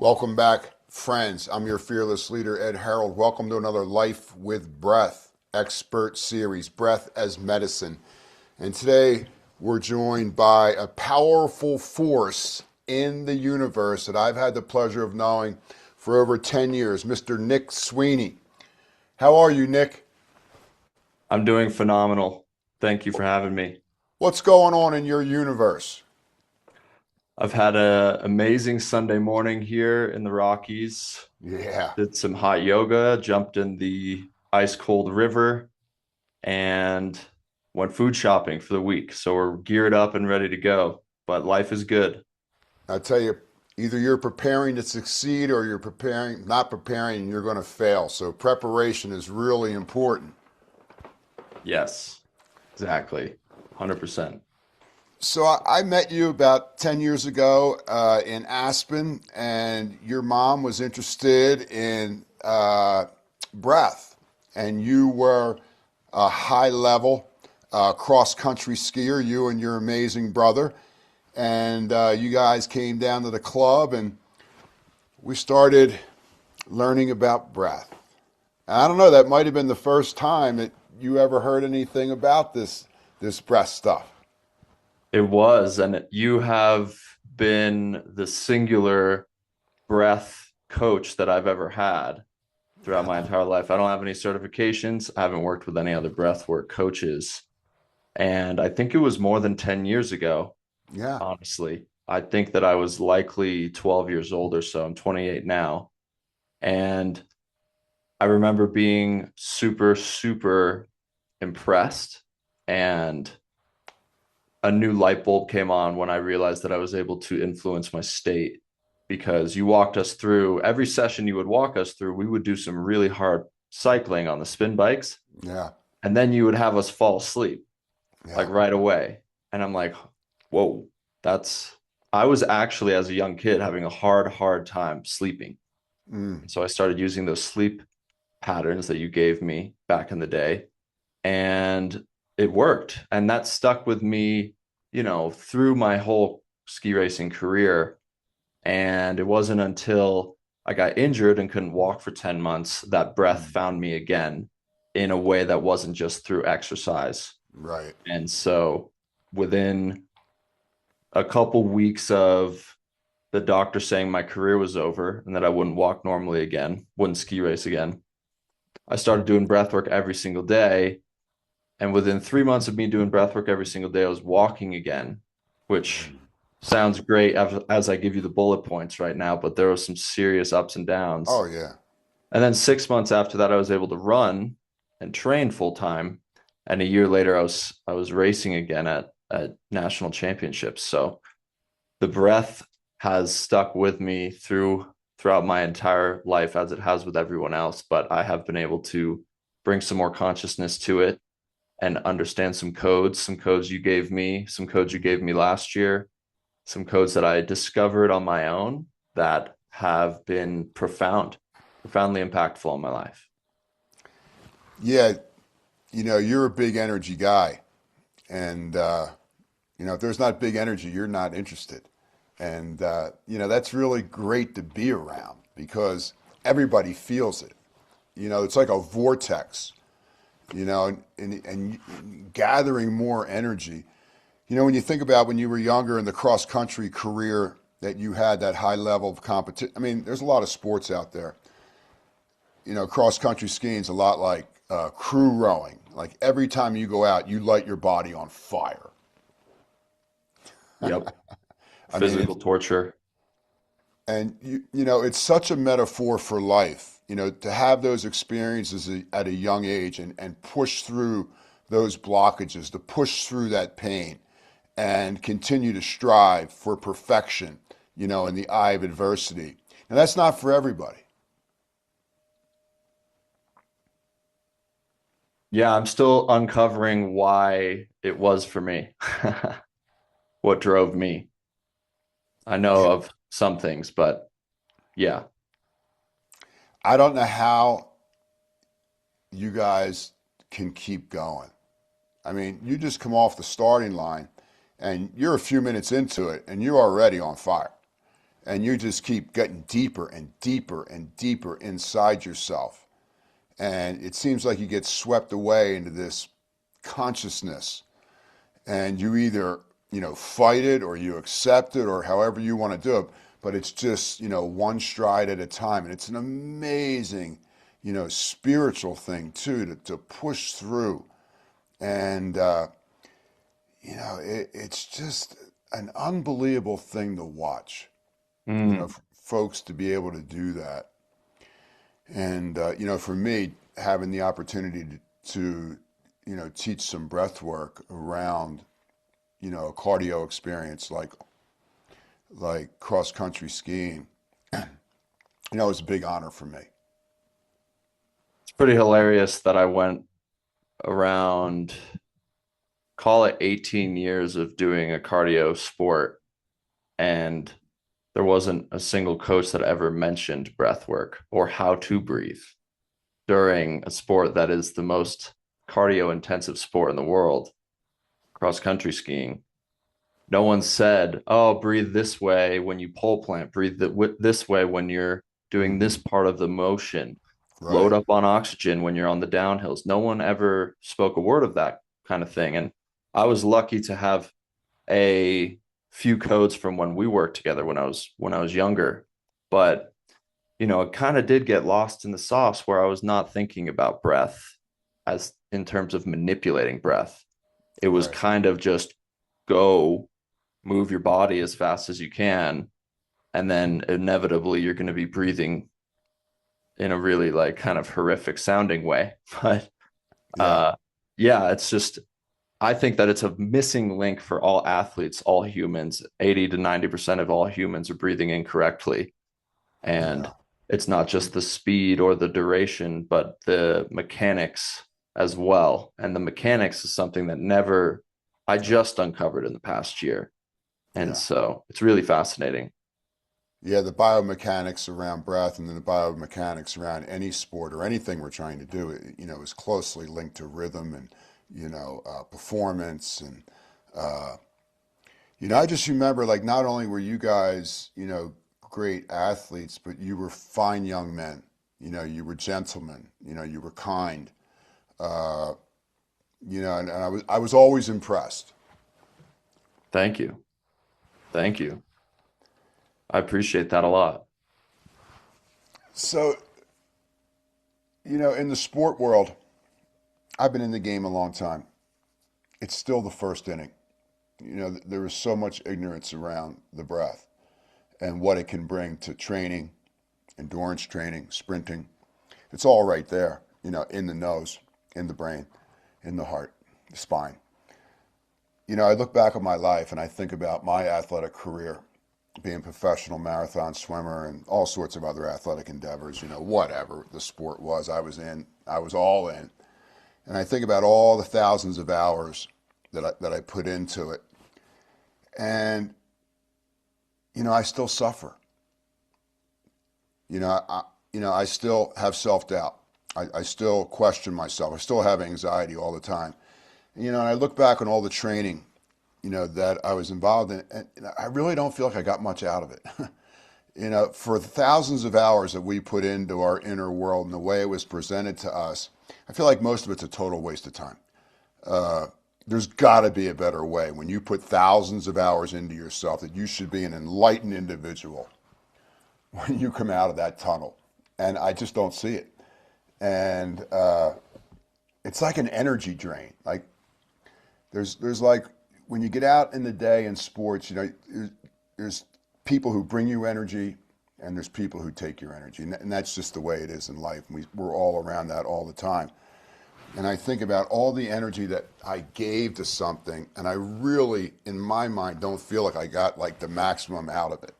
Welcome back, friends. I'm your fearless leader, Ed Harold. Welcome to another Life with Breath expert series, Breath as Medicine. And today we're joined by a powerful force in the universe that I've had the pleasure of knowing for over 10 years, Mr. Nick Sweeney. How are you, Nick? I'm doing phenomenal. Thank you for having me. What's going on in your universe? I've had an amazing Sunday morning here in the Rockies. Yeah, Did some hot yoga, jumped in the ice cold river, and went food shopping for the week. So we're geared up and ready to go. But life is good. I tell you, either you're preparing to succeed or you're preparing, not preparing, and you're going to fail. So preparation is really important. Yes, exactly. 100%. So I met you about 10 years ago in Aspen, and your mom was interested in breath, and you were a high level cross country skier, you and your amazing brother. And you guys came down to the club, and we started learning about breath. And I don't know, that might have been the first time that you ever heard anything about this breath stuff. It was, and you have been the singular breath coach that I've ever had throughout my entire life. I don't have any certifications. I haven't worked with any other breathwork coaches. And I think it was more than 10 years ago, Yeah. honestly. I think that I was likely 12 years old or so. I'm 28 now. And I remember being super, super impressed. And a new light bulb came on when I realized that I was able to influence my state because you walked us through every session you would walk us through. We would do some really hard cycling on the spin bikes, Yeah. and then you would have us fall asleep Yeah. like right away. And I'm like, whoa, that's, I was actually, as a young kid, having a hard time sleeping. Mm. So I started using those sleep patterns that you gave me back in the day, and it worked. And that stuck with me, through my whole ski racing career. And it wasn't until I got injured and couldn't walk for 10 months that breath Mm. found me again in a way that wasn't just through exercise. Right. And so within a couple weeks of the doctor saying my career was over and that I wouldn't walk normally again, wouldn't ski race again, I started doing breath work every single day. And within 3 months of me doing breath work every single day, I was walking again, which sounds great as I give you the bullet points right now, but there was some serious ups and downs. Oh yeah. And then 6 months after that, I was able to run and train full time. And a year later, I was racing again at national championships. So the breath has stuck with me throughout my entire life as it has with everyone else. But I have been able to bring some more consciousness to it and understand some codes you gave me, some codes you gave me last year, some codes that I discovered on my own that have been profoundly impactful in my life. Yeah. You're a big energy guy, and if there's not big energy, you're not interested. And that's really great to be around because everybody feels it. It's like a vortex. And gathering more energy. When you think about when you were younger in the cross country career that you had that high level of competition. I mean, there's a lot of sports out there. Cross country skiing is a lot like crew rowing. Like every time you go out, you light your body on fire. Yep. I mean, Physical torture. and it's such a metaphor for life. To have those experiences at a young age and push through those blockages, to push through that pain, and continue to strive for perfection. In the eye of adversity. And that's not for everybody. Yeah, I'm still uncovering why it was for me, what drove me. I know Yeah. of some things, but yeah. I don't know how you guys can keep going. I mean, you just come off the starting line and you're a few minutes into it and you're already on fire. and you just keep getting deeper and deeper and deeper inside yourself. And it seems like you get swept away into this consciousness, and you either, fight it or you accept it or however you want to do it. But it's just, one stride at a time. And it's an amazing, spiritual thing too, to push through. And, it's just an unbelievable thing to watch, Mm, folks to be able to do that. And, for me, having the opportunity to teach some breath work around, a cardio experience like cross country skiing, it was a big honor for me. it's pretty hilarious that I went around, call it 18 years of doing a cardio sport, and there wasn't a single coach that ever mentioned breath work or how to breathe during a sport that is the most cardio intensive sport in the world, cross country skiing. No one said, "Oh, breathe this way when you pole plant, breathe this way when you're doing this part of the motion, load Right. up on oxygen when you're on the downhills." No one ever spoke a word of that kind of thing. And I was lucky to have a few codes from when we worked together when I was younger. But it kind of did get lost in the sauce where I was not thinking about breath as in terms of manipulating breath. It was Right. kind of just go move your body as fast as you can, and then inevitably you're going to be breathing in a really like kind of horrific sounding way. But Yeah. uh yeah, it's just I think that it's a missing link for all athletes, all humans. 80 to 90% of all humans are breathing incorrectly. And Yeah. it's not just the speed or the duration, but the mechanics as well. And the mechanics is something that never I just uncovered in the past year. And Yeah. so it's really fascinating. Yeah. The biomechanics around breath and then the biomechanics around any sport or anything we're trying to do, is closely linked to rhythm and, performance. And, uh, I just remember like not only were you guys, great athletes, but you were fine young men. You were gentlemen. You were kind. Uh, and I was always impressed. Thank you. Thank you. I appreciate that a lot. So, in the sport world, I've been in the game a long time. It's still the first inning. There is so much ignorance around the breath and what it can bring to training, endurance training, sprinting. It's all right there, in the nose, in the brain, in the heart, the spine. I look back at my life and I think about my athletic career, being a professional marathon swimmer and all sorts of other athletic endeavors, whatever the sport was I was all in. And I think about all the thousands of hours that I put into it. And, I still suffer. I still have self-doubt. I still question myself. I still have anxiety all the time. And I look back on all the training, that I was involved in, and I really don't feel like I got much out of it. For the thousands of hours that we put into our inner world and the way it was presented to us, I feel like most of it's a total waste of time. There's got to be a better way. When you put thousands of hours into yourself, that you should be an enlightened individual when you come out of that tunnel. And I just don't see it. And it's like an energy drain. Like there's like when you get out in the day in sports, there's people who bring you energy and there's people who take your energy. And that's just the way it is in life. We're all around that all the time. And I think about all the energy that I gave to something, and I really, in my mind, don't feel like I got like the maximum out of it.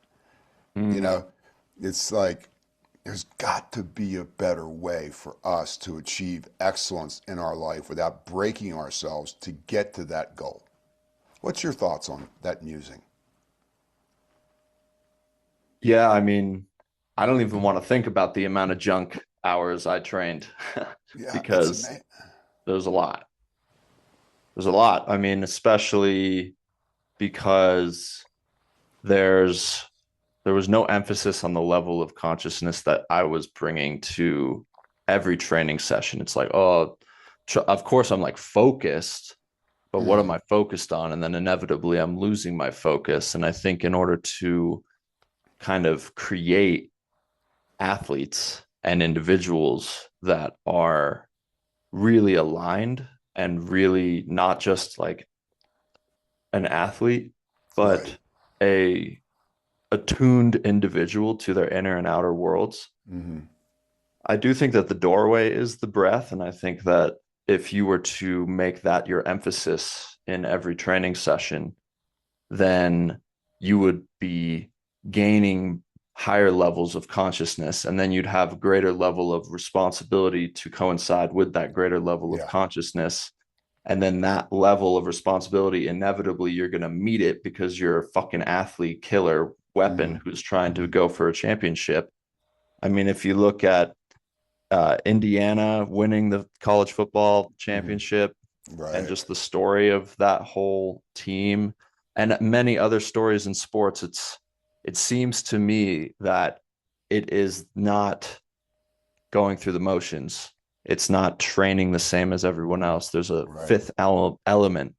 You Mm. know, it's like there's got to be a better way for us to achieve excellence in our life without breaking ourselves to get to that goal. What's your thoughts on that musing? Yeah, I mean, I don't even want to think about the amount of junk hours I trained Yeah, it's because amazing. there's a lot. There's a lot. I mean, especially because there's there was no emphasis on the level of consciousness that I was bringing to every training session. It's like, oh, of course I'm like focused, but what am Hmm. I focused on? And then inevitably I'm losing my focus. And I think in order to kind of create athletes and individuals that are really aligned and really not just like an athlete, Right. but a attuned individual to their inner and outer worlds. Hmm. I do think that the doorway is the breath. And I think that if you were to make that your emphasis in every training session, then you would be gaining higher levels of consciousness. And then you'd have a greater level of responsibility to coincide with that greater level of Yeah. consciousness. And then that level of responsibility, inevitably, you're going to meet it because you're a fucking athlete, killer, weapon Hmm. who's trying to Hmm. go for a championship. I mean, if you look at Indiana winning the college football Hmm. championship and Right. just the story of that whole team and many other stories in sports, it seems to me that it is not going through the motions. It's not training the same as everyone else. There's a Right. fifth element.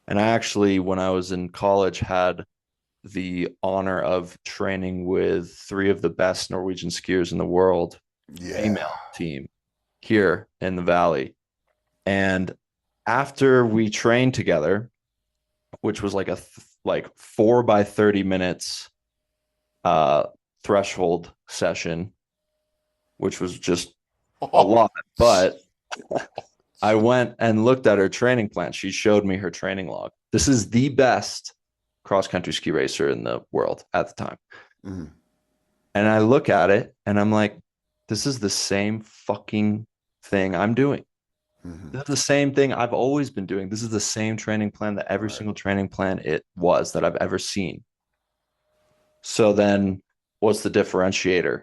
And I actually, when I was in college, had the honor of training with three of the best Norwegian skiers in the world, Yeah. female team here in the Valley. And after we trained together, which was like like 4 by 30 minutes uh threshold session, which was just a Oh, lot, but I went and looked at her training plan. She showed me her training log. This is the best cross country ski racer in the world at the time. mhm, And I look at it and I'm like, this is the same fucking thing I'm doing. mhm. This is the same thing I've always been doing. This is the same training plan that every Right. single training plan it was that I've ever seen. So then what's the differentiator?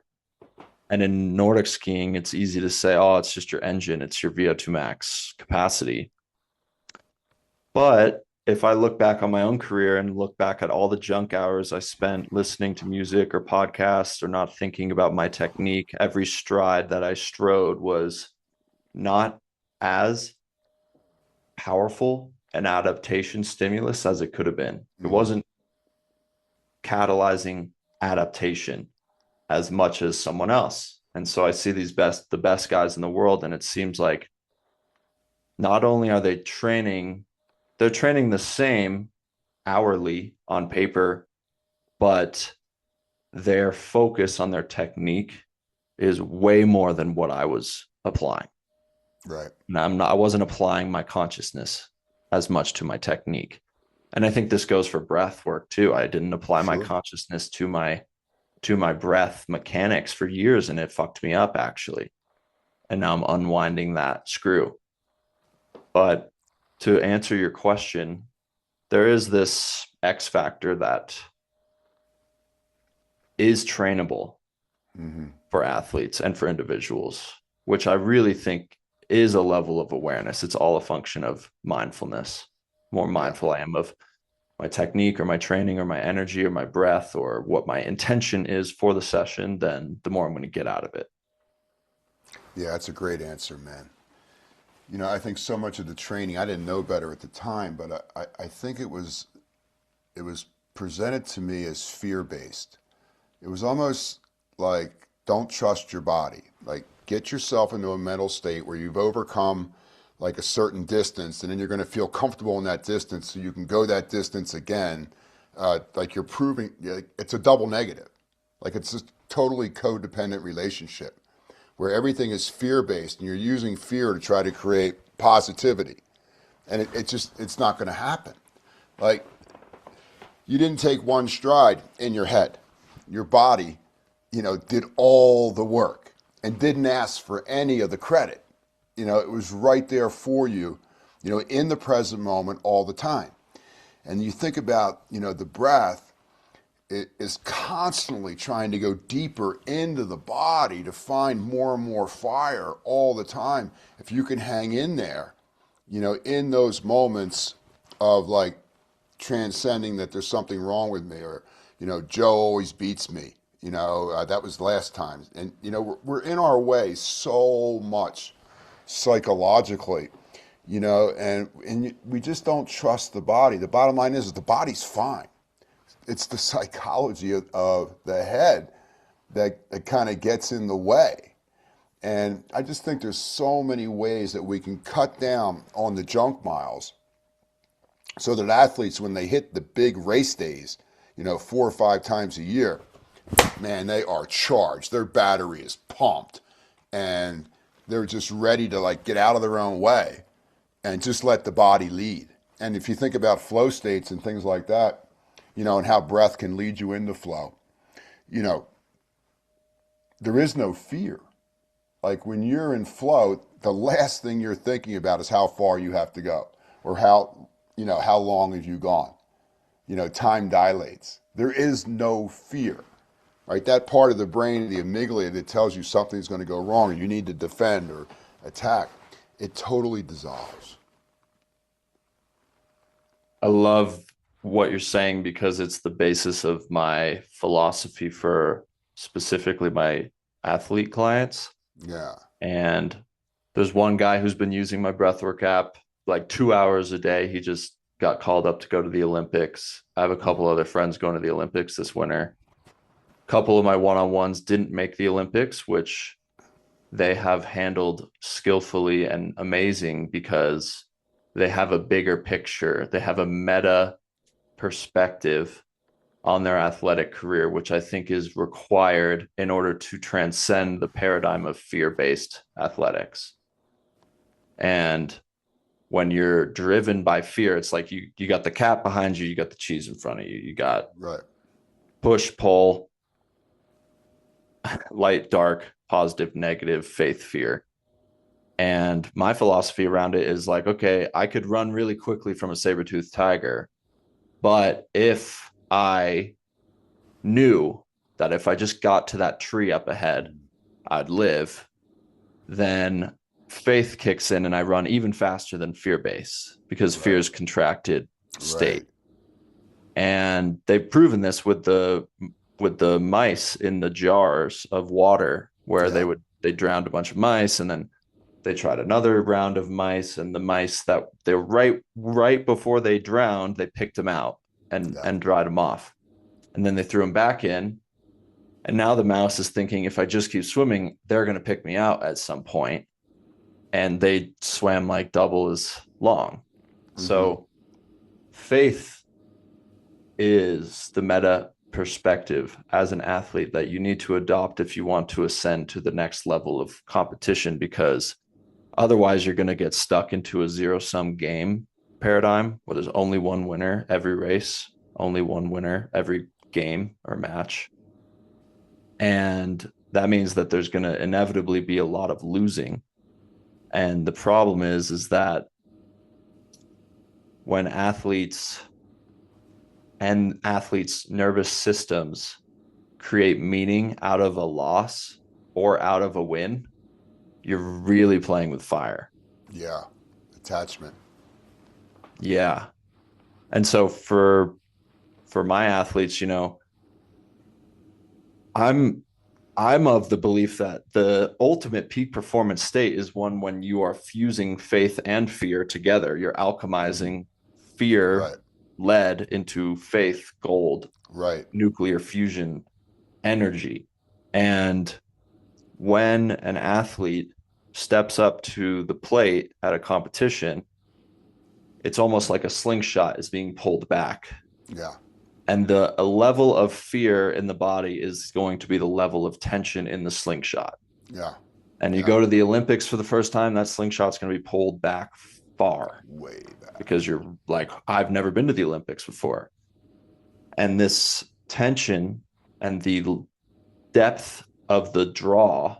And in Nordic skiing, it's easy to say, oh, it's just your engine, it's your VO2 max capacity. But if I look back on my own career and look back at all the junk hours I spent listening to music or podcasts or not thinking about my technique, every stride that I strode was not as powerful an adaptation stimulus as it could have been. It Hmm. wasn't catalyzing adaptation as much as someone else. And so I see the best guys in the world, and it seems like not only are they training, they're training the same hourly on paper, but their focus on their technique is way more than what I was applying. Right. And I wasn't applying my consciousness as much to my technique. And I think this goes for breath work too. I didn't apply my Sure. consciousness to my breath mechanics for years, and it fucked me up actually. And now I'm unwinding that screw. But to answer your question, there is this X factor that is trainable Hmm. for athletes and for individuals, which I really think is a level of awareness. It's all a function of mindfulness. More Yeah. mindful I am of my technique or my training or my energy or my breath or what my intention is for the session, then the more I'm going to get out of it. Yeah, that's a great answer, man. I think so much of the training, I didn't know better at the time, but I think it was presented to me as fear based. It was almost like don't trust your body. Like get yourself into a mental state where you've overcome like a certain distance, and then you're going to feel comfortable in that distance, so you can go that distance again. Like you're proving it's a double negative. Like it's a totally codependent relationship where everything is fear based, and you're using fear to try to create positivity, and it's not going to happen. Like you didn't take one stride in your head. Your body, did all the work and didn't ask for any of the credit. It was right there for you, in the present moment all the time. And you think about, the breath, it is constantly trying to go deeper into the body to find more and more fire all the time. If you can hang in there, in those moments of like transcending that there's something wrong with me, or Joe always beats me. That was last time. And, we're in our way so much psychologically, and we just don't trust the body. The bottom line is the body's fine. It's the psychology of the head that kind of gets in the way. And I just think there's so many ways that we can cut down on the junk miles so that athletes, when they hit the big race days, 4 or 5 times a year, man, they are charged. Their battery is pumped and they're just ready to like get out of their own way and just let the body lead. And if you think about flow states and things like that, and how breath can lead you into flow, you know, there is no fear. Like when you're in flow, the last thing you're thinking about is how far you have to go or how long have you gone. Time dilates. There is no fear, right? That part of the brain, the amygdala that tells you something's going to go wrong or you need to defend or attack, it totally dissolves. I love what you're saying because it's the basis of my philosophy for specifically my athlete clients. Yeah. And there's one guy who's been using my breathwork app like 2 hours a day. He just got called up to go to the Olympics. I have a couple other friends going to the Olympics this winter. A couple of my one-on-ones didn't make the Olympics, which they have handled skillfully and amazing because they have a bigger picture. They have a meta perspective on their athletic career, which I think is required in order to transcend the paradigm of fear-based athletics. And when you're driven by fear, it's like you got the cat behind you, you got the cheese in front of you, you got Right. push, pull, light, dark, positive, negative, faith, fear. And my philosophy around it is like, okay, I could run really quickly from a saber-toothed tiger, but if I knew that if I just got to that tree up ahead, I'd live, then faith kicks in and I run even faster than fear base because fear is contracted state. Right. And they've proven this with the mice in the jars of water where Yeah. they drowned a bunch of mice and then they tried another round of mice, and the mice that they were right before they drowned, they picked them out and dried them off. And then they threw them back in. And now the mouse is thinking, if I just keep swimming, they're going to pick me out at some point. And they swam like double as long. Mm-hmm. So faith is the meta perspective as an athlete that you need to adopt if you want to ascend to the next level of competition, because otherwise you're going to get stuck into a zero-sum game paradigm where there's only one winner every race, only one winner every game or match. And that means that there's going to inevitably be a lot of losing. And the problem is that when athletes nervous systems create meaning out of a loss or out of a win, you're really playing with fire. Yeah. Attachment. Yeah. And so for my athletes, I'm of the belief that the ultimate peak performance state is one when you are fusing faith and fear together. You're alchemizing fear, Right. lead into faith, gold, Right. nuclear fusion energy. And when an athlete steps up to the plate at a competition, it's almost like a slingshot is being pulled back. Yeah. And a level of fear in the body is going to be the level of tension in the slingshot. Yeah. And you go to the Olympics for the first time, that slingshot's going to be pulled back far. Way back. Because you're like, I've never been to the Olympics before. And this tension and the depth of the draw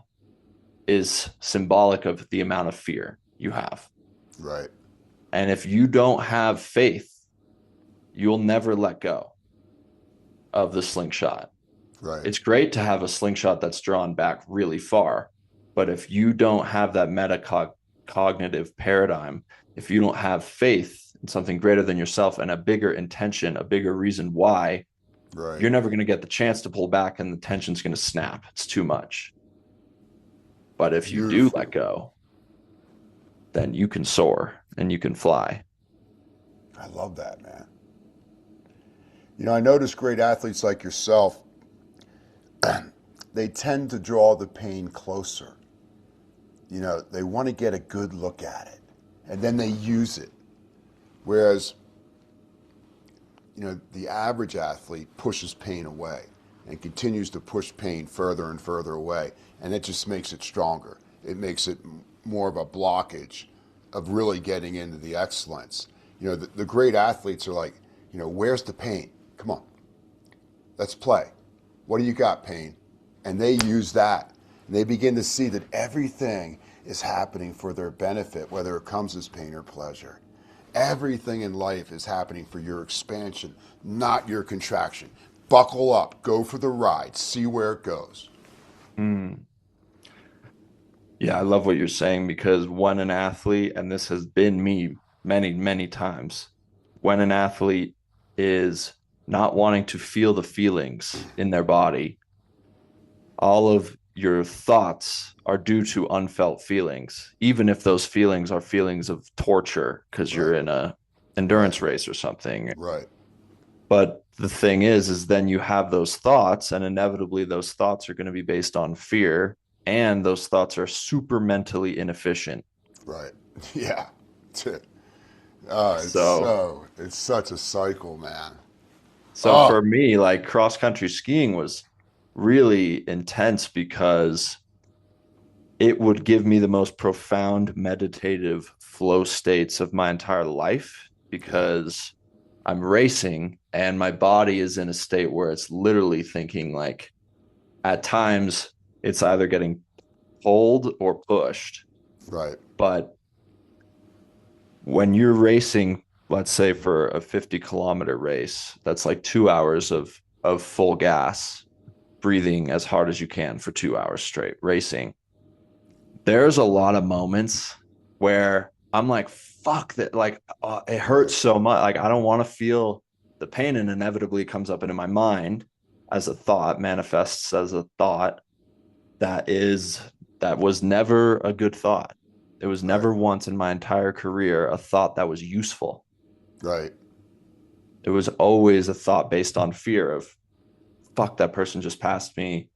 is symbolic of the amount of fear you have. Right. And if you don't have faith, you'll never let go of the slingshot. Right. It's great to have a slingshot that's drawn back really far, but if you don't have that metacognitive paradigm, if you don't have faith in something greater than yourself and a bigger intention, a bigger reason why Right. You're never going to get the chance to pull back and the tension's going to snap. It's too much. But if you do Beautiful. let go, then you can soar and you can fly. I love that, man. You know, I notice great athletes like yourself, they tend to draw the pain closer. You know, they want to get a good look at it and then they use it. Whereas, you know, the average athlete pushes pain away and continues to push pain further and further away. And it just makes it stronger. It makes it more of a blockage of really getting into the excellence. You know, the great athletes are like, you know, where's the pain? Come on, let's play. What do you got, pain? And they use that. And they begin to see that everything is happening for their benefit, whether it comes as pain or pleasure. Everything in life is happening for your expansion, not your contraction. Buckle up, go for the ride, see where it goes. Mm. Yeah, I love what you're saying because when an athlete, and this has been me many, many times, when an athlete is not wanting to feel the feelings in their body, all of your thoughts are due to unfelt feelings, even if those feelings are feelings of torture because you're Right, in a right, endurance race or something. right, But the thing is then you have those thoughts, and inevitably those thoughts are going to be based on fear, and those thoughts are super mentally inefficient. right. Yeah. So, It's such a cycle, man. so Oh, for me, like cross country skiing was really intense because it would give me the most profound meditative flow states of my entire life yeah, because I'm racing and my body is in a state where it's literally thinking like at times it's either getting pulled or pushed. right, But when you're racing, let's say for a 50-kilometer race, that's like 2 hours of full gas, breathing as hard as you can for 2 hours straight, racing. There's a lot of moments where I'm like, fuck that. Like, it right, hurts so much. Like, I don't want to feel the pain. And inevitably it comes up into my mind as a thought, manifests as a thought that is, that was never a good thought. It was right, never once in my entire career a thought that was useful. right, It was always a thought based on fear of, fuck, that person just passed me.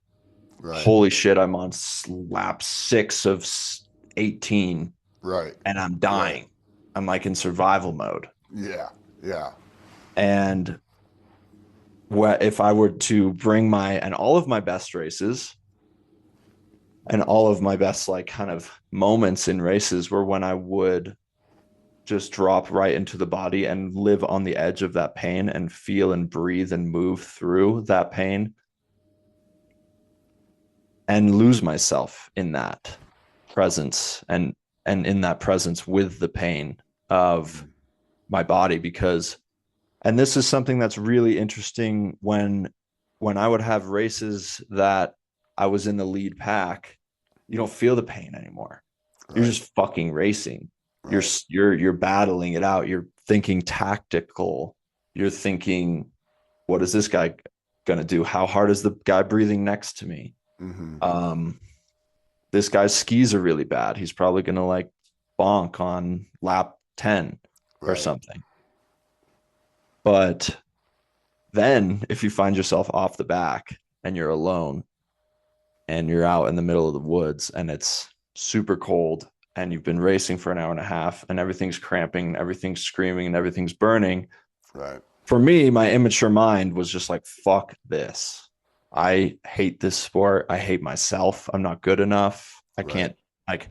right, Holy shit, I'm on lap 6 of 18 right, and I'm right. dying. I'm like in survival mode. Yeah, yeah, And what if I were to bring my and all of my best races and all of my best like kind of moments in races were when I would just drop right into the body and live on the edge of that pain and feel and breathe and move through that pain and lose myself in that presence and in that presence with the pain of my body because and this is something that's really interesting when I would have races that I was in the lead pack, you don't feel the pain anymore. You're right, just fucking racing. You're right, you're battling it out. You're thinking tactical. You're thinking, what is this guy gonna do? How hard is the guy breathing next to me? mm-hmm. Um, this guy's skis are really bad. He's probably gonna like bonk on lap 10 or Right, something. But then if you find yourself off the back and you're alone and you're out in the middle of the woods and it's super cold and you've been racing for an hour and a half and everything's cramping, and everything's screaming and everything's burning. right, For me, my immature mind was just like, fuck this. I hate this sport. I hate myself. I'm not good enough. I right. can't like,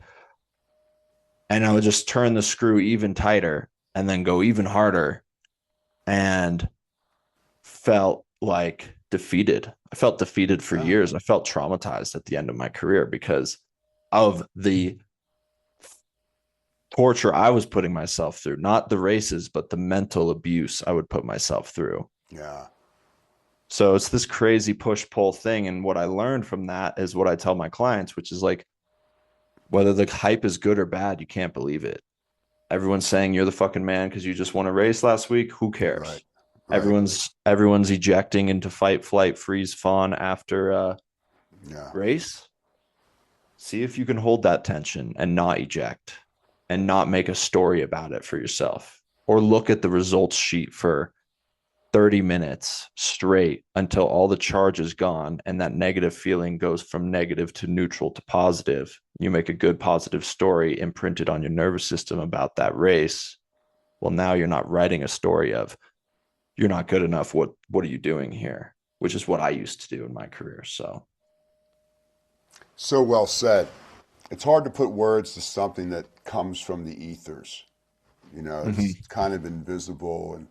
and I would just turn the screw even tighter and then go even harder and felt like defeated. I felt defeated for Yeah, years. I felt traumatized at the end of my career because of the torture I was putting myself through, not the races, but the mental abuse I would put myself through. yeah, So it's this crazy push pull thing. And what I learned from that is what I tell my clients, which is like, whether the hype is good or bad, you can't believe it. Everyone's saying you're the fucking man because you just won a race last week. Who right, cares? right. Everyone's ejecting into fight, flight, freeze, fawn after a Yeah. race. See if you can hold that tension and not eject and not make a story about it for yourself. Or look at the results sheet for 30 minutes straight until all the charge is gone and that negative feeling goes from negative to neutral to positive. You make a good positive story imprinted on your nervous system about that race. Well, now you're not writing a story of you're not good enough. What are you doing here? Which is what I used to do in my career. So So well said. It's hard to put words to something that comes from the ethers. You know, it's mm-hmm. kind of invisible, and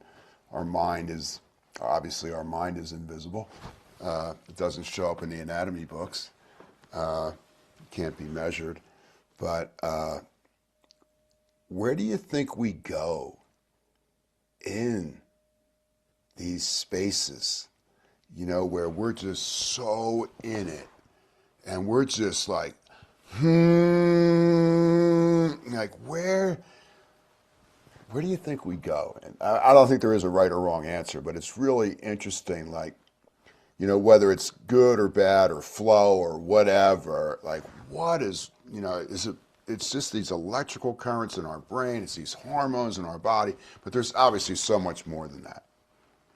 our mind is obviously our mind is invisible. It doesn't show up in the anatomy books. It can't be measured. But where do you think we go in these spaces? You know, where we're just so in it, and we're just like, like where do you think we go? And I don't think there is a right or wrong answer, but it's really interesting. Like, you know, whether it's good or bad or flow or whatever, like what is, you know, is it, it's just these electrical currents in our brain, it's these hormones in our body, but there's obviously so much more than that.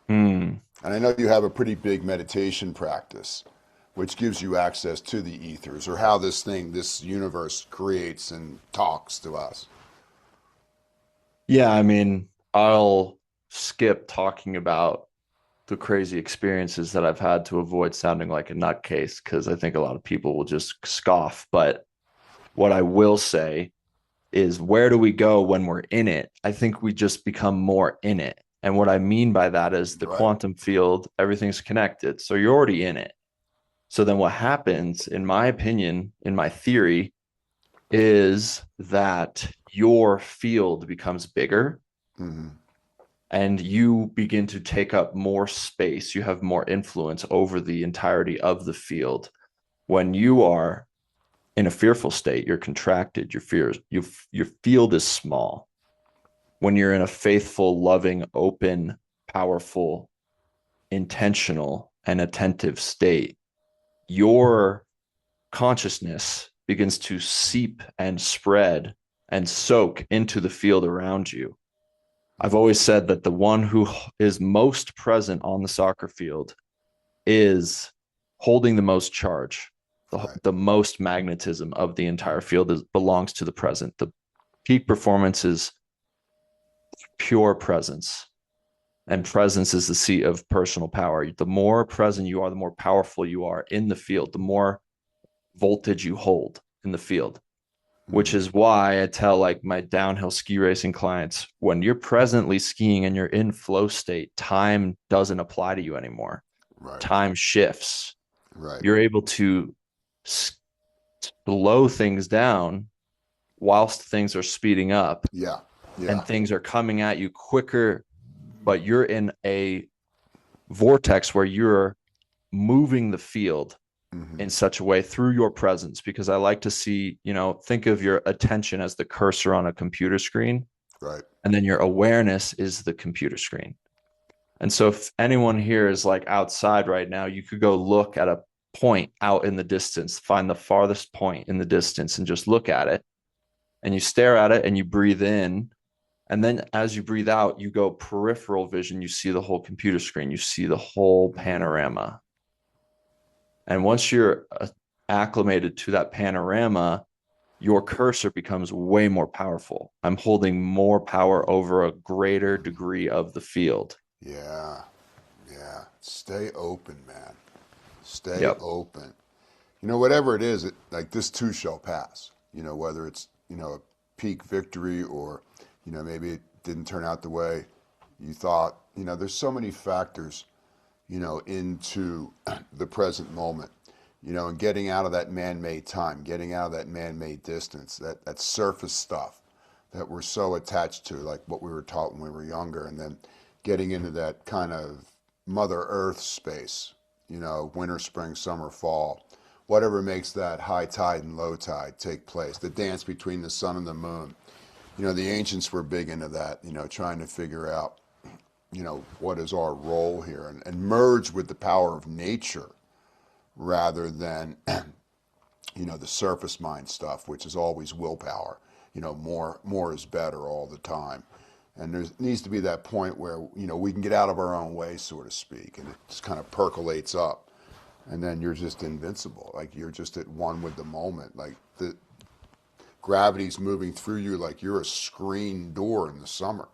Hmm. And I know you have a pretty big meditation practice, which gives you access to the ethers or how this thing, this universe creates and talks to us. Yeah, I mean, I'll skip talking about the crazy experiences that I've had to avoid sounding like a nutcase because I think a lot of people will just scoff. But what I will say is, where do we go when we're in it? I think we just become more in it. And what I mean by that is the Right. quantum field, everything's connected. So you're already in it. So then what happens, in my opinion, in my theory, is that your field becomes bigger Mm-hmm. and you begin to take up more space. You have more influence over the entirety of the field. When you are in a fearful state, you're contracted, your field is small. When you're in a faithful, loving, open, powerful, intentional, and attentive state, your consciousness begins to seep and spread and soak into the field around you. I've always said that the one who is most present on the soccer field is holding the most charge. Right. The most magnetism of the entire field belongs to the present. The peak performance is pure presence, and presence is the seat of personal power. The more present you are, the more powerful you are in the field, the more voltage you hold in the field, which Mm-hmm. is why I tell like my downhill ski racing clients, when you're presently skiing and you're in flow state, time doesn't apply to you anymore. Right. Time shifts. Right. You're able to slow things down whilst things are speeding up Yeah. Yeah. and things are coming at you quicker, but you're in a vortex where you're moving the field Mm-hmm. in such a way through your presence, because I like to see, think of your attention as the cursor on a computer screen, Right. and then your awareness is the computer screen. And so if anyone here is like outside right now, you could go look at a point out in the distance, find the farthest point in the distance and just look at it. And you stare at it and you breathe in. And then as you breathe out, you go peripheral vision. You see the whole computer screen, you see the whole panorama. And once you're acclimated to that panorama, your cursor becomes way more powerful. I'm holding more power over a greater degree of the field. Yeah. Yeah. Stay open, man. Stay Yep. open. You know, whatever it is, like this too shall pass. You know, whether it's, you know, a peak victory or, you know, maybe it didn't turn out the way you thought. You know, there's so many factors, you know, into the present moment, you know, and getting out of that man-made time, getting out of that man-made distance, that surface stuff that we're so attached to, like what we were taught when we were younger, and then getting into that kind of Mother Earth space, you know, winter, spring, summer, fall, whatever makes that high tide and low tide take place, the dance between the sun and the moon. You know, the ancients were big into that, you know, trying to figure out what is our role here, and merge with the power of nature rather than the surface mind stuff, which is always willpower. More is better all the time. And there needs to be that point where we can get out of our own way, so to speak, and it just kind of percolates up, and then you're just invincible. Like you're just at one with the moment. Like the gravity's moving through you like you're a screen door in the summer.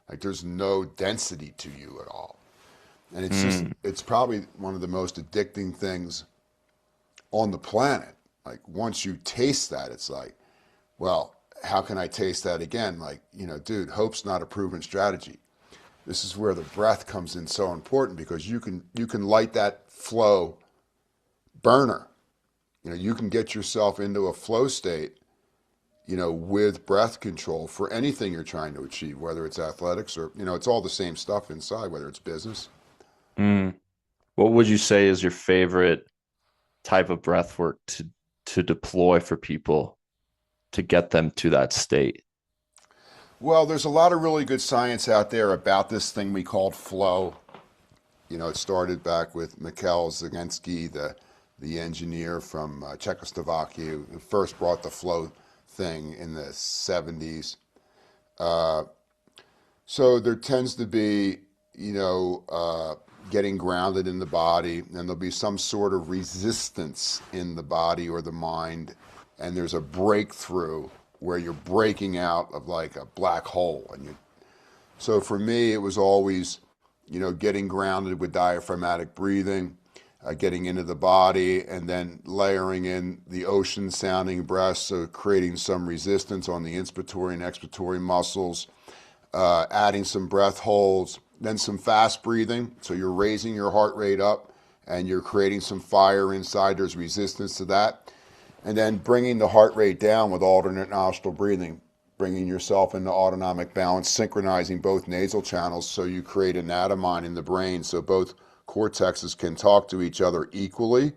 Like there's no density to you at all. And it's probably one of the most addicting things on the planet. Like once you taste that, it's like, well, how can I taste that again? Like, dude, hope's not a proven strategy. This is where the breath comes in so important, because you can light that flow burner. You can get yourself into a flow state, with breath control for anything you're trying to achieve, whether it's athletics or, it's all the same stuff inside, whether it's business. Mm. What would you say is your favorite type of breath work to deploy for people to get them to that state? Well, there's a lot of really good science out there about this thing we called flow. It started back with Mikhail Zagensky, the engineer from Czechoslovakia, who first brought the flow thing in the 70s. So there tends to be, getting grounded in the body, and there'll be some sort of resistance in the body or the mind, and there's a breakthrough where you're breaking out of like a black hole. So for me, it was always, getting grounded with diaphragmatic breathing, getting into the body, and then layering in the ocean sounding breath, so creating some resistance on the inspiratory and expiratory muscles, adding some breath holds, then some fast breathing. So you're raising your heart rate up and you're creating some fire inside. There's resistance to that. And then bringing the heart rate down with alternate nostril breathing, bringing yourself into autonomic balance, synchronizing both nasal channels so you create an anatomy in the brain so both cortexes can talk to each other equally.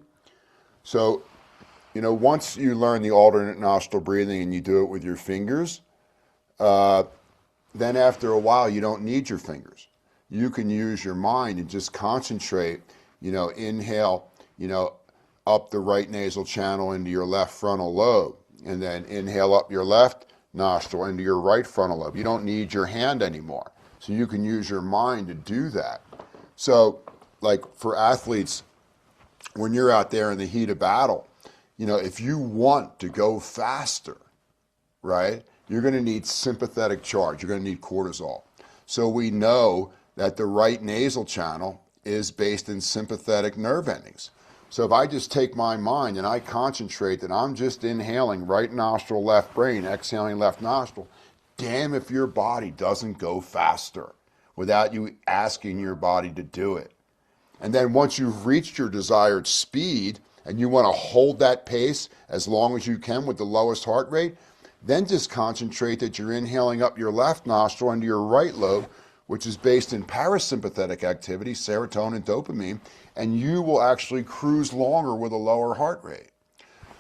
So, once you learn the alternate nostril breathing and you do it with your fingers, then after a while, you don't need your fingers. You can use your mind and just concentrate, inhale, up the right nasal channel into your left frontal lobe, and then inhale up your left nostril into your right frontal lobe. You don't need your hand anymore. So you can use your mind to do that. So, like for athletes, when you're out there in the heat of battle, if you want to go faster, right, you're going to need sympathetic charge. You're going to need cortisol. So we know that the right nasal channel is based in sympathetic nerve endings. So if I just take my mind and I concentrate that I'm just inhaling right nostril, left brain, exhaling left nostril, damn if your body doesn't go faster without you asking your body to do it. And then once you've reached your desired speed and you want to hold that pace as long as you can with the lowest heart rate, then just concentrate that you're inhaling up your left nostril into your right lobe, which is based in parasympathetic activity, serotonin, dopamine, and you will actually cruise longer with a lower heart rate.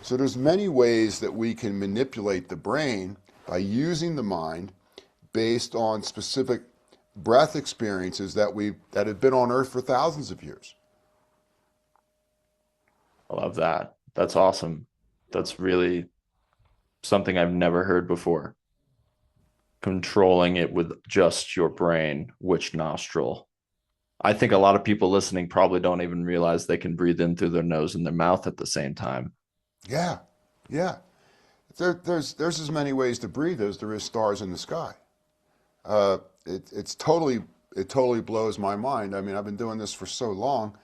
So there's many ways that we can manipulate the brain by using the mind based on specific breath experiences that have been on Earth for thousands of years. I love that. That's awesome. That's really something I've never heard before. Controlling it with just your brain, which nostril. I think a lot of people listening probably don't even realize they can breathe in through their nose and their mouth at the same time. Yeah, yeah. There's as many ways to breathe as there is stars in the sky. It totally blows my mind. I mean, I've been doing this for so long,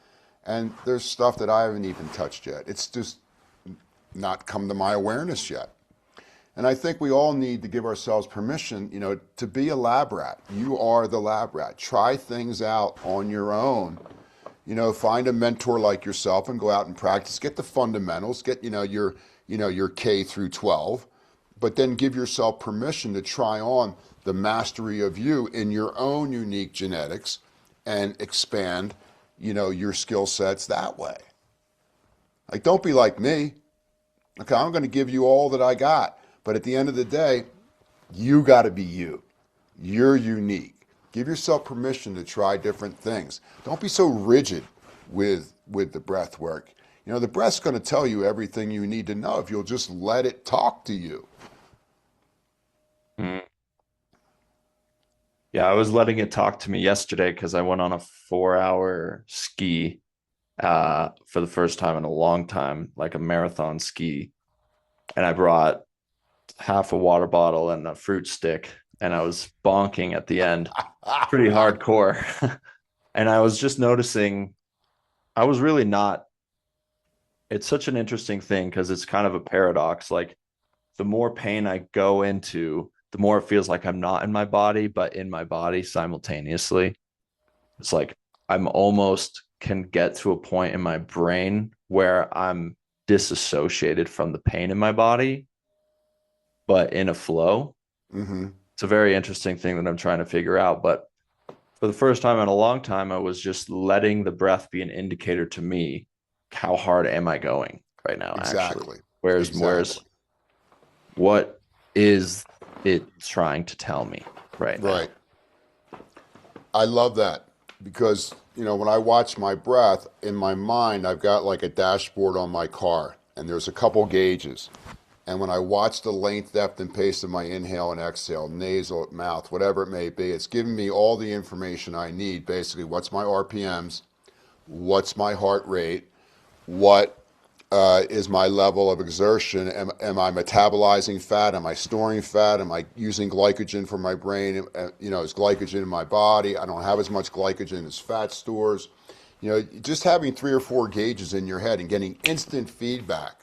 and there's stuff that I haven't even touched yet. It's just not come to my awareness yet. And I think we all need to give ourselves permission, to be a lab rat. You are the lab rat. Try things out on your own. Find a mentor like yourself and go out and practice. Get the fundamentals. Get your K through 12, but then give yourself permission to try on the mastery of you in your own unique genetics and expand, your skill sets that way. Like, don't be like me. Okay, I'm going to give you all that I got. But at the end of the day, you got to be you. You're unique. Give yourself permission to try different things. Don't be so rigid with the breath work. You know, the breath's going to tell you everything you need to know if you'll just let it talk to you. Mm. Yeah, I was letting it talk to me yesterday because I went on a 4 hour ski for the first time in a long time, like a marathon ski. And I brought half a water bottle and a fruit stick, and I was bonking at the end, pretty hardcore. And I was just noticing I was really not. It's such an interesting thing because it's kind of a paradox. Like the more pain I go into, the more it feels like I'm not in my body, but in my body simultaneously. It's like I'm almost can get to a point in my brain where I'm disassociated from the pain in my body, but in a flow. Hmm. It's a very interesting thing that I'm trying to figure out. But for the first time in a long time, I was just letting the breath be an indicator to me. How hard am I going right now, actually? Exactly. Where's Exactly. what is it trying to tell me right now? Right. I love that because, you know, when I watch my breath in my mind, I've got like a dashboard on my car and there's a couple gauges. And when I watch the length, depth, and pace of my inhale and exhale, nasal, mouth, whatever it may be, it's giving me all the information I need. Basically, what's my RPMs, what's my heart rate, what is my level of exertion? Am I metabolizing fat? Am I storing fat? Am I using glycogen for my brain? You know, is glycogen in my body? I don't have as much glycogen as fat stores. You know, just having 3 or 4 gauges in your head and getting instant feedback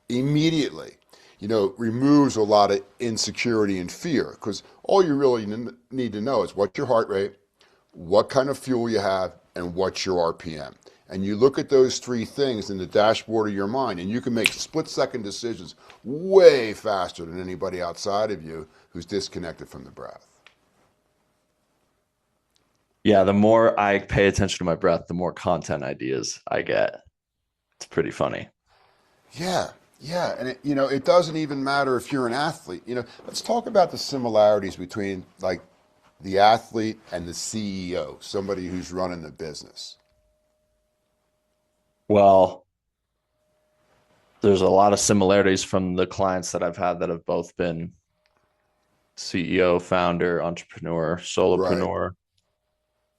immediately, you know, removes a lot of insecurity and fear because all you really need to know is what's your heart rate, what kind of fuel you have, and what's your RPM. And you look at those 3 things in the dashboard of your mind, and you can make split second decisions way faster than anybody outside of you who's disconnected from the breath. Yeah, the more I pay attention to my breath, the more content ideas I get. It's pretty funny. Yeah, yeah. And, you know, it doesn't even matter if you're an athlete. You know, let's talk about the similarities between like the athlete and the CEO, somebody who's running the business. Well, there's a lot of similarities from the clients that I've had that have both been CEO, founder, entrepreneur, Right. solopreneur,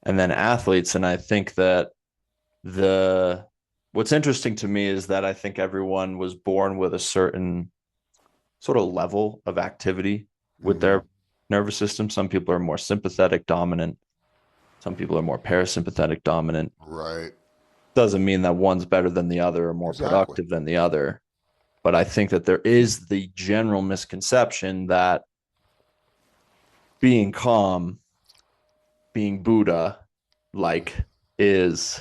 and then athletes. And I think that the what's interesting to me is that I think everyone was born with a certain sort of level of activity with Hmm. their nervous system. Some people are more sympathetic dominant. Some people are more parasympathetic dominant. Right. Doesn't mean that one's better than the other or more Exactly. productive than the other. But I think that there is the general misconception that being calm, being Buddha like is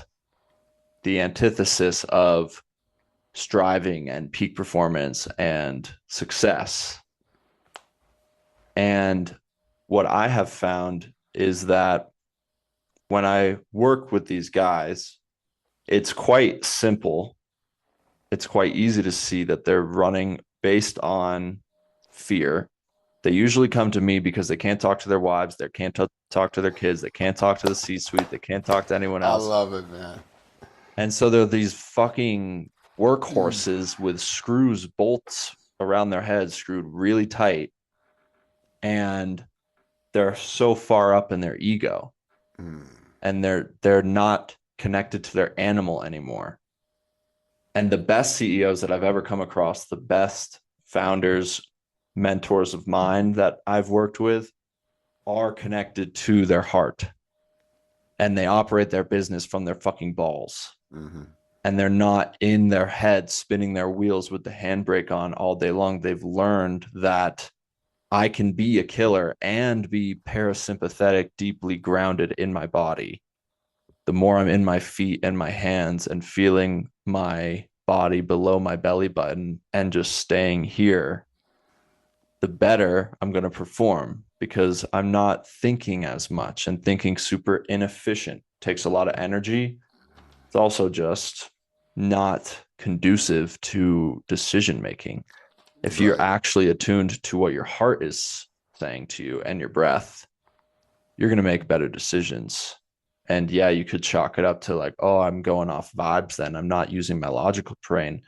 the antithesis of striving and peak performance and success. And what I have found is that when I work with these guys, it's quite simple. It's quite easy to see that they're running based on fear. They usually come to me because they can't talk to their wives, they can't talk to their kids, they can't talk to the C-suite, they can't talk to anyone I else. love it, man. And so they're these fucking workhorses with screws, bolts around their heads screwed really tight. And they're so far up in their ego Mm. and they're not connected to their animal anymore. And the best CEOs that I've ever come across, the best founders, mentors of mine that I've worked with are connected to their heart and they operate their business from their fucking balls. Hmm. And they're not in their head spinning their wheels with the handbrake on all day long. They've learned that I can be a killer and be parasympathetic, deeply grounded in my body. The more I'm in my feet and my hands and feeling my body below my belly button and just staying here, the better I'm going to perform because I'm not thinking as much and thinking super inefficient. Takes a lot of energy. It's also just not conducive to decision making. If you're Right. actually attuned to what your heart is saying to you and your breath, you're going to make better decisions. And yeah, you could chalk it up to like, oh, I'm going off vibes then. I'm not using my logical brain.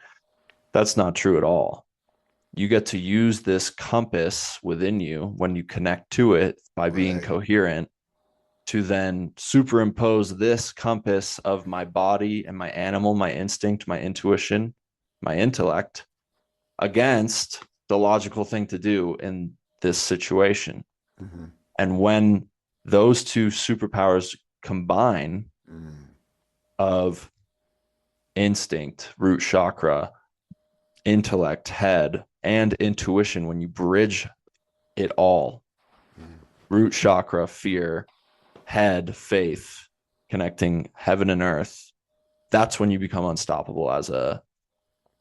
That's not true at all. You get to use this compass within you when you connect to it by being Right. coherent to then superimpose this compass of my body and my animal, my instinct, my intuition, my intellect against the logical thing to do in this situation. Mm-hmm. And when those two superpowers combine Mm-hmm. of instinct, root chakra, intellect, head, and intuition, when you bridge it all, root chakra, fear, head, faith, connecting heaven and earth, that's when you become unstoppable as a,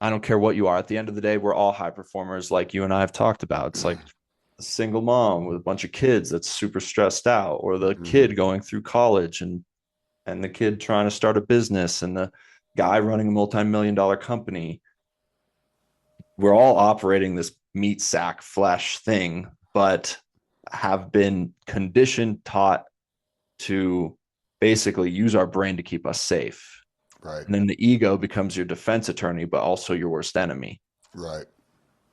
I don't care what you are. At the end of the day, we're all high performers like you and I have talked about. It's like a single mom with a bunch of kids that's super stressed out, or the kid going through college and the kid trying to start a business and the guy running a multi-million-dollar company. We're all operating this meat sack flesh thing, but have been conditioned, taught to basically use our brain to keep us safe. Right. And then the ego becomes your defense attorney, but also your worst enemy. Right.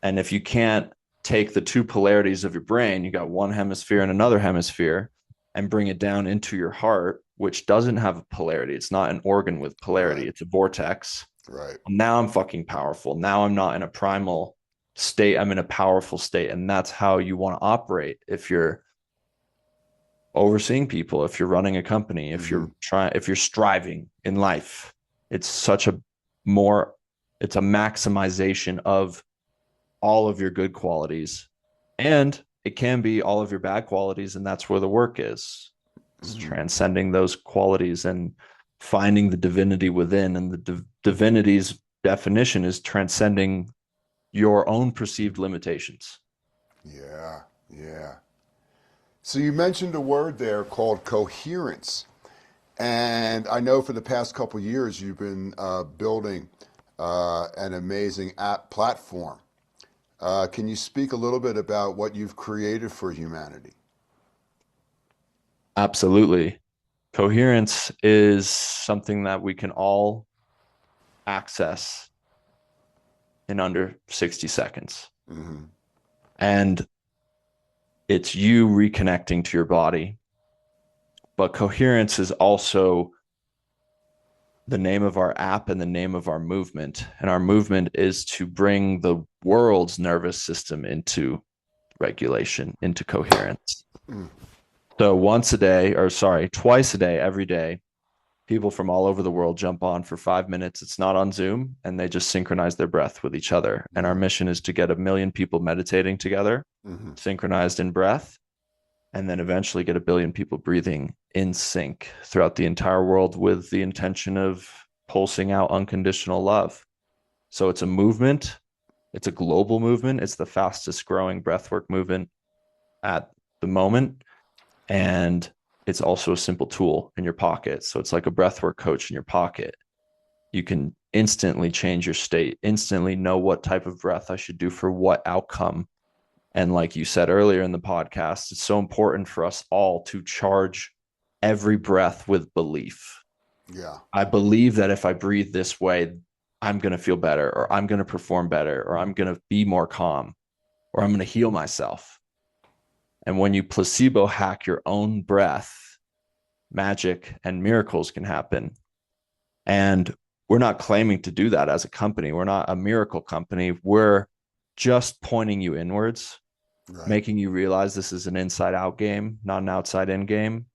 And if you can't take the two polarities of your brain, you got one hemisphere and another hemisphere, and bring it down into your heart, which doesn't have a polarity. It's not an organ with polarity. Right. It's a vortex. Right. Now I'm fucking powerful. Now I'm not in a primal state. I'm in a powerful state. And that's how you want to operate. If you're overseeing people, if you're running a company, if you're striving in life, it's a maximization of all of your good qualities, and it can be all of your bad qualities. And that's where the work is. It's transcending those qualities and finding the divinity within. And the divinity's definition is transcending your own perceived limitations. Yeah. Yeah. So you mentioned a word there called coherence. And I know for the past couple of years you've been building an amazing app platform. Can you speak a little bit about what you've created for humanity? Absolutely. Coherence is something that we can all access in under 60 seconds. Mm-hmm. And it's you reconnecting to your body. But coherence is also the name of our app and the name of our movement. And our movement is to bring the world's nervous system into regulation, into coherence. Mm. So twice a day, every day, people from all over the world jump on for 5 minutes. It's not on Zoom, and they just synchronize their breath with each other. And our mission is to get 1 million people meditating together, synchronized in breath, and then eventually get 1 billion people breathing in sync throughout the entire world with the intention of pulsing out unconditional love. So it's a movement. It's a global movement. It's the fastest growing breathwork movement at the moment. And it's also a simple tool in your pocket. So it's like a breathwork coach in your pocket. You can instantly change your state, instantly know what type of breath I should do for what outcome. And like you said earlier in the podcast, it's so important for us all to charge every breath with belief. Yeah. I believe that if I breathe this way, I'm going to feel better, or I'm going to perform better, or I'm going to be more calm, or I'm going to heal myself. And when you placebo hack your own breath, magic and miracles can happen. And we're not claiming to do that as a company. We're not a miracle company. We're just pointing you inwards, making you realize this is an inside out game, not an outside in game.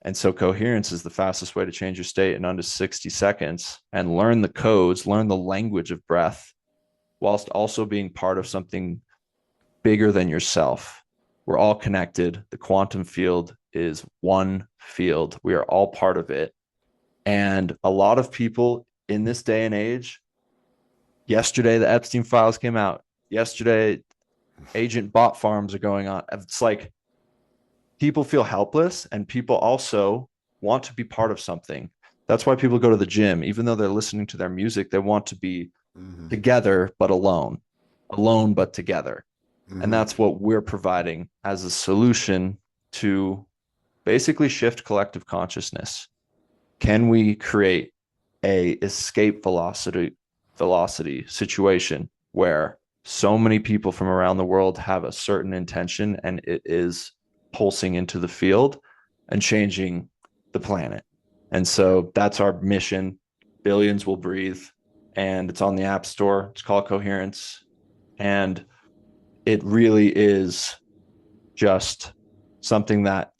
And so coherence is the fastest way to change your state in under 60 seconds and learn the codes, learn the language of breath, whilst also being part of something bigger than yourself. We're all connected. The quantum field is one field. We are all part of it. And a lot of people in this day and age, yesterday, the Epstein files came out. Yesterday, agent bot farms are going on. It's like people feel helpless, and people also want to be part of something. That's why people go to the gym. Even though they're listening to their music, they want to be together, but alone but together. And that's what we're providing as a solution to basically shift collective consciousness. Can we create a escape velocity situation where so many people from around the world have a certain intention and it is pulsing into the field and changing the planet? And so that's our mission. Billions will breathe, and it's on the App Store. It's called Coherence. And it really is just something that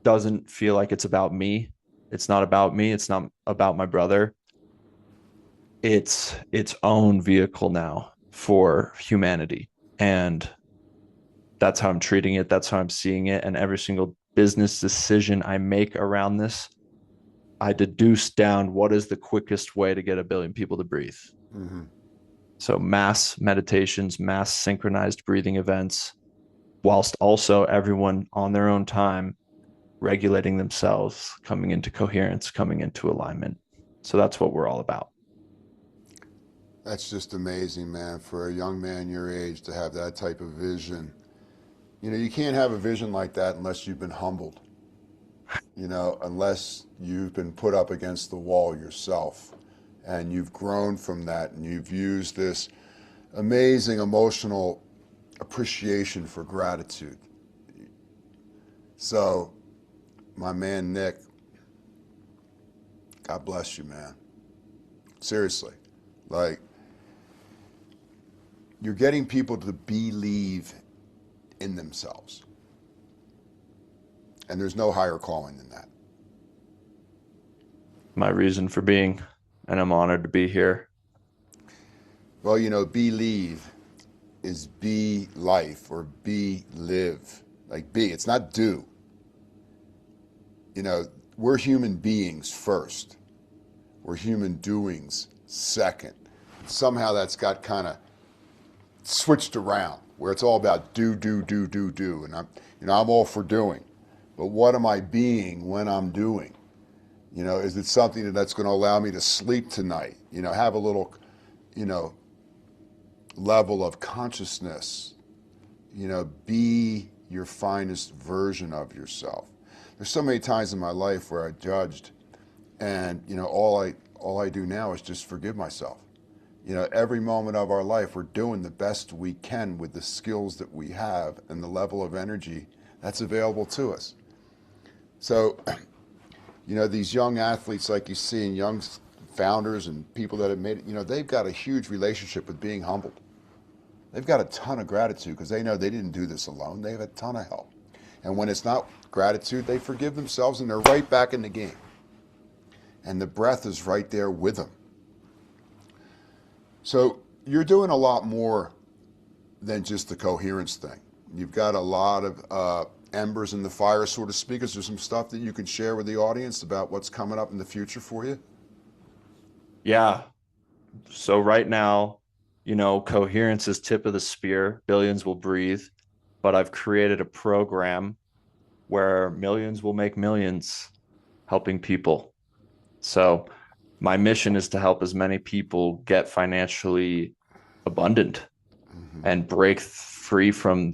doesn't feel like it's about me. It's not about me. It's not about my brother. It's its own vehicle now for humanity. And that's how I'm treating it. That's how I'm seeing it. And every single business decision I make around this, I deduce down what is the quickest way to get 1 billion people to breathe. Mm-hmm. So mass meditations, mass synchronized breathing events, whilst also everyone on their own time regulating themselves, coming into coherence, coming into alignment. So that's what we're all about. That's just amazing, man, for a young man your age to have that type of vision. You know, you can't have a vision like that unless you've been humbled, you know, unless you've been put up against the wall yourself and you've grown from that and you've used this amazing emotional appreciation for gratitude. So, my man Nick, God bless you, man. Seriously. Like, you're getting people to believe in themselves. And there's no higher calling than that. My reason for being, and I'm honored to be here. Well, you know, believe is be life or be live. Like be, it's not do. You know, we're human beings first. We're human doings second. Somehow that's got kind of switched around where it's all about do. And I'm all for doing. But what am I being when I'm doing? You know, is it something that's going to allow me to sleep tonight? You know, have a little, you know, level of consciousness. You know, be your finest version of yourself. There's so many times in my life where I judged, and you know, all I do now is just forgive myself. You know, every moment of our life, we're doing the best we can with the skills that we have and the level of energy that's available to us. So, you know, these young athletes like you see and young founders and people that have made it, you know, they've got a huge relationship with being humbled. They've got a ton of gratitude because they know they didn't do this alone. They have a ton of help. And when it's not gratitude, they forgive themselves and they're right back in the game. And the breath is right there with them. So you're doing a lot more than just the coherence thing. You've got a lot of embers in the fire, so to speak. Is there some stuff that you can share with the audience about what's coming up in the future for you? Yeah. So right now, you know, coherence is tip of the spear. Billions will breathe. But I've created a program where millions will make millions helping people. So my mission is to help as many people get financially abundant and break free from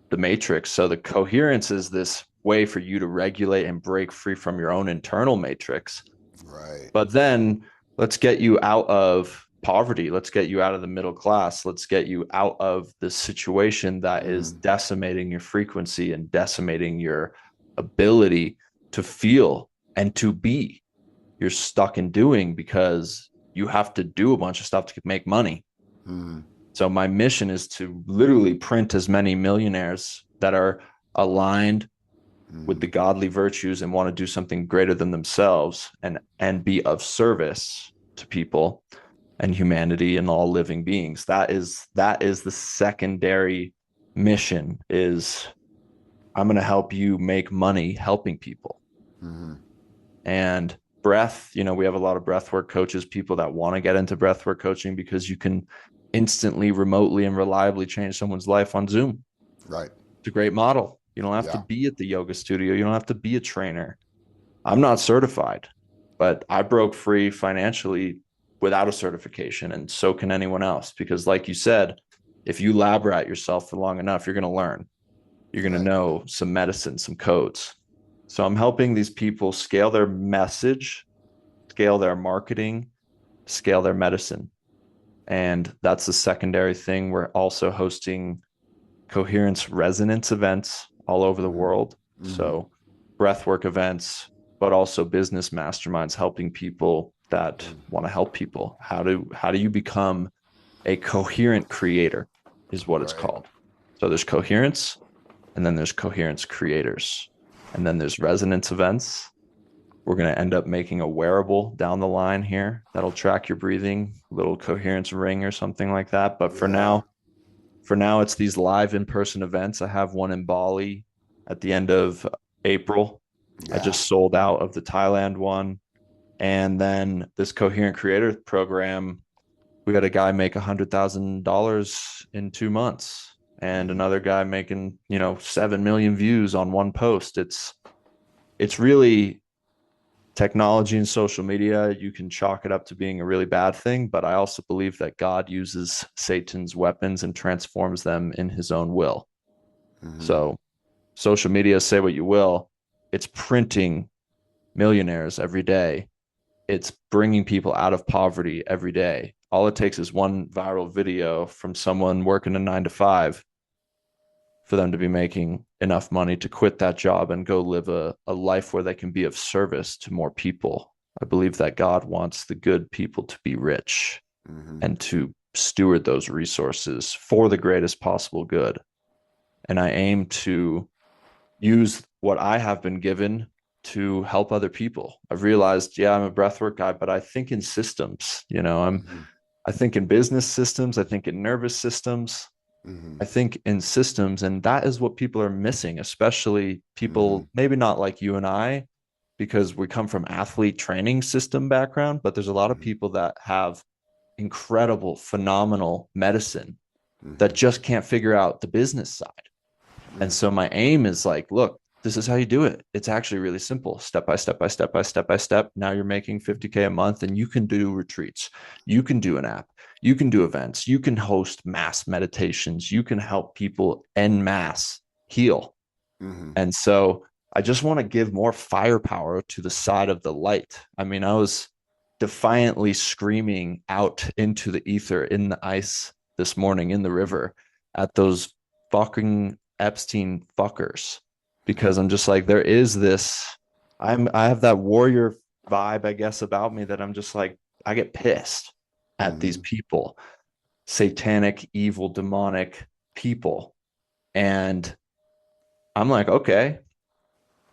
the matrix. So the coherence is this way for you to regulate and break free from your own internal matrix. Right. But then let's get you out of poverty. Let's get you out of the middle class. Let's get you out of the situation that is decimating your frequency and decimating your ability to feel and to be. You're stuck in doing because you have to do a bunch of stuff to make money. So my mission is to literally print as many millionaires that are aligned with the godly virtues and want to do something greater than themselves and be of service to people and humanity and all living beings. That is the secondary mission. Is I'm going to help you make money helping people. And breath, you know, we have a lot of breathwork coaches, people that want to get into breathwork coaching because you can instantly, remotely, and reliably change someone's life on Zoom. Right. It's a great model. You don't have to be at the yoga studio. You don't have to be a trainer. I'm not certified, but I broke free financially without a certification, and so can anyone else. Because like you said, if you lab rat yourself for long enough, you're going to learn. You're going to know some medicine, some codes. So I'm helping these people scale their message, scale their marketing, scale their medicine. And that's the secondary thing. We're also hosting coherence resonance events all over the world. Mm-hmm. So breathwork events, but also business masterminds helping people that want to help people. How do you become a coherent creator is what it's Right. called. So there's coherence, and then there's coherence creators, and then there's resonance events. We're going to end up making a wearable down the line here that'll track your breathing, little coherence ring or something like that. But Yeah. for now, it's these live in-person events. I have one in Bali at the end of April. I Yeah. just sold out of the Thailand one. And then this coherent creator program, we got a guy make $100,000 in 2 months and another guy making, 7 million views on one post. It's really technology and social media. You can chalk it up to being a really bad thing, but I also believe that God uses Satan's weapons and transforms them in his own will. Mm-hmm. So social media, say what you will, it's printing millionaires every day. It's bringing people out of poverty every day. All it takes is one viral video from someone working a 9 to 5 for them to be making enough money to quit that job and go live a life where they can be of service to more people. I believe that God wants the good people to be rich Mm-hmm. and to steward those resources for the greatest possible good. And I aim to use what I have been given to help other people. I've realized, yeah, I'm a breathwork guy, but I think in systems. Mm-hmm. I think in business systems, I think in nervous systems, Mm-hmm. I think in systems, and that is what people are missing, especially Mm-hmm. people maybe not like you and I, because we come from athlete training system background, but there's a lot of Mm-hmm. people that have incredible, phenomenal medicine that Mm-hmm. just can't figure out the business side. And so my aim is like, look, this is how you do it. It's actually really simple. Step by step by step by step by step. Now you're making 50K a month and you can do retreats. You can do an app. You can do events. You can host mass meditations. You can help people en masse heal. Mm-hmm. And so I just want to give more firepower to the side of the light. I mean, I was defiantly screaming out into the ether in the ice this morning in the river at those fucking Epstein fuckers because I'm just like, there is this, I have that warrior vibe, I guess, about me that I'm just like, I get pissed at these Mm-hmm. people, satanic, evil, demonic people. And I'm like, okay,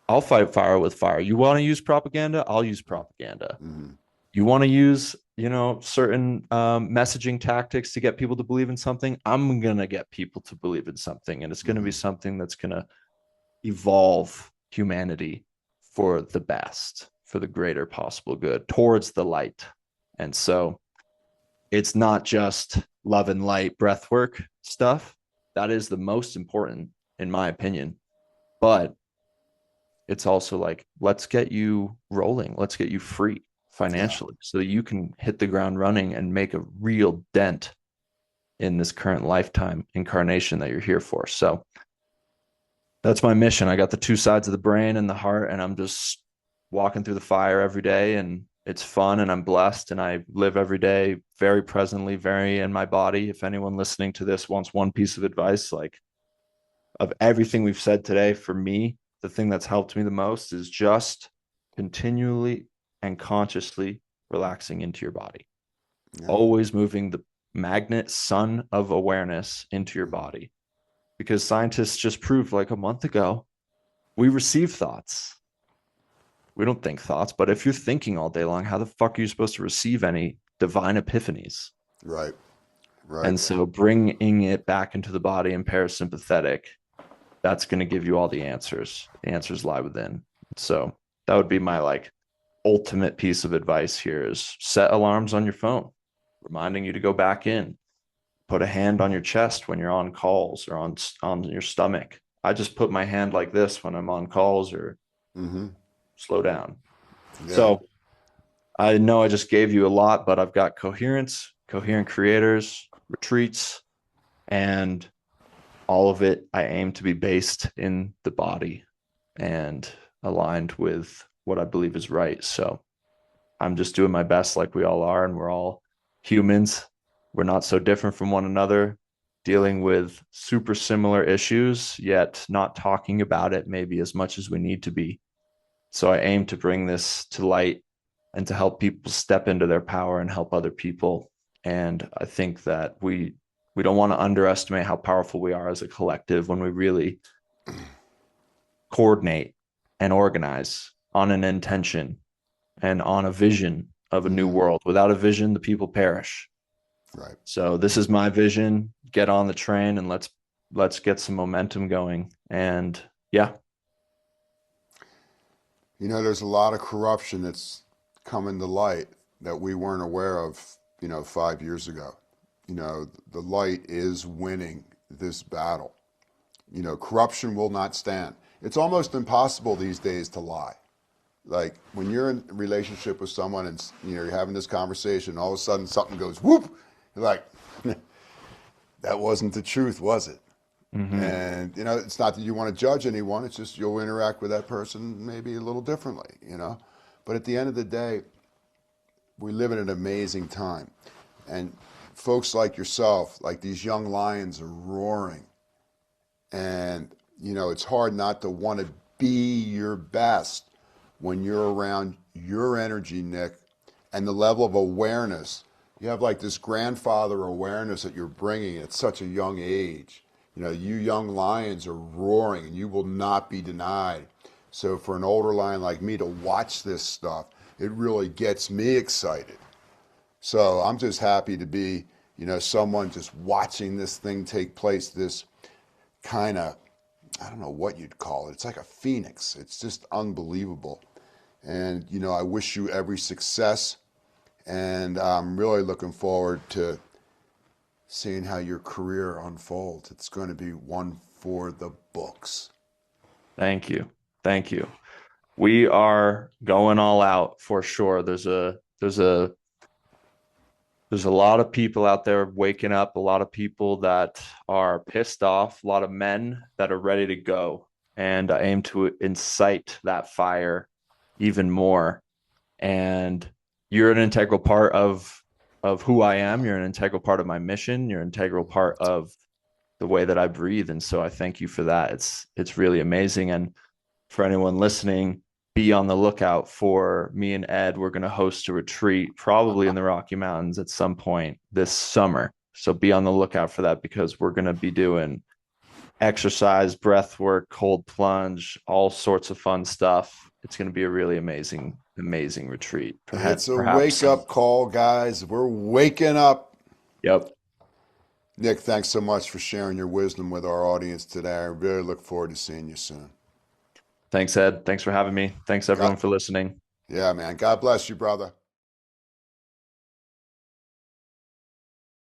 I'll fight fire with fire. You want to use propaganda? I'll use propaganda. Mm-hmm. You want to use, certain messaging tactics to get people to believe in something? I'm going to get people to believe in something. And it's going to be Mm-hmm. something that's going to evolve humanity for the best, for the greater possible good, towards the light. And so it's not just love and light breath work stuff. That is the most important, in my opinion. But it's also like, let's get you rolling. Let's get you free Yeah. financially so that you can hit the ground running and make a real dent in this current lifetime incarnation that you're here for. So that's my mission. I got the two sides of the brain and the heart, and I'm just walking through the fire every day, and it's fun, and I'm blessed, and I live every day very presently, very in my body. If anyone listening to this wants one piece of advice, like of everything we've said today, for me, the thing that's helped me the most is just continually and consciously relaxing into your body, Yeah. always moving the magnet sun of awareness into your Mm-hmm. body. Because scientists just proved like a month ago, we receive thoughts. We don't think thoughts, but if you're thinking all day long, how the fuck are you supposed to receive any divine epiphanies? Right. Right. And so bringing it back into the body and parasympathetic, that's going to give you all the answers. The answers lie within. So that would be my like ultimate piece of advice here is set alarms on your phone, reminding you to go back in. Put a hand on your chest when you're on calls or on your stomach. I just put my hand like this when I'm on calls or Mm-hmm. slow down. Yeah. So I know I just gave you a lot, but I've got coherence, coherent creators, retreats, and all of it I aim to be based in the body. And aligned with what I believe is right. So I'm just doing my best like we all are, and we're all humans. We're not so different from one another, dealing with super similar issues, yet not talking about it maybe as much as we need to be. So I aim to bring this to light and to help people step into their power and help other people. And I think that we don't want to underestimate how powerful we are as a collective when we really coordinate and organize on an intention and on a vision of a new world. Without a vision, the people perish. Right. So this is my vision. Get on the train and let's get some momentum going. And yeah. You know, there's a lot of corruption that's coming to light that we weren't aware of, 5 years ago. The light is winning this battle. Corruption will not stand. It's almost impossible these days to lie. Like when you're in a relationship with someone and you're having this conversation, all of a sudden something goes whoop. You're like, that wasn't the truth, was it? Mm-hmm. And it's not that you want to judge anyone. It's just you'll interact with that person maybe a little differently. But at the end of the day, we live in an amazing time, and folks like yourself, like these young lions, are roaring. And it's hard not to want to be your best when you're around your energy, Nick, and the level of awareness. You have like this grandfather awareness that you're bringing at such a young age. You young lions are roaring and you will not be denied. So for an older lion like me to watch this stuff, it really gets me excited. So I'm just happy to be, someone just watching this thing take place, this kind of, I don't know what you'd call it. It's like a phoenix. It's just unbelievable. And, I wish you every success. And I'm really looking forward to seeing how your career unfolds. It's going to be one for the books. Thank you. Thank you. We are going all out for sure. There's a lot of people out there waking up, a lot of people that are pissed off, a lot of men that are ready to go. And I aim to incite that fire even more. And you're an integral part of who I am. You're an integral part of my mission. You're an integral part of the way that I breathe. And so I thank you for that. It's really amazing. And for anyone listening, be on the lookout for me and Ed. We're going to host a retreat probably in the Rocky Mountains at some point this summer. So be on the lookout for that, because we're going to be doing exercise, breath work, cold plunge, all sorts of fun stuff. It's going to be a really amazing retreat. It's a Perhaps. wake up call, guys. We're waking up. Yep. Nick, thanks so much for sharing your wisdom with our audience today. I really look forward to seeing you soon. Thanks, Ed. Thanks for having me. Thanks, everyone, for listening. Yeah, man. God bless you, brother.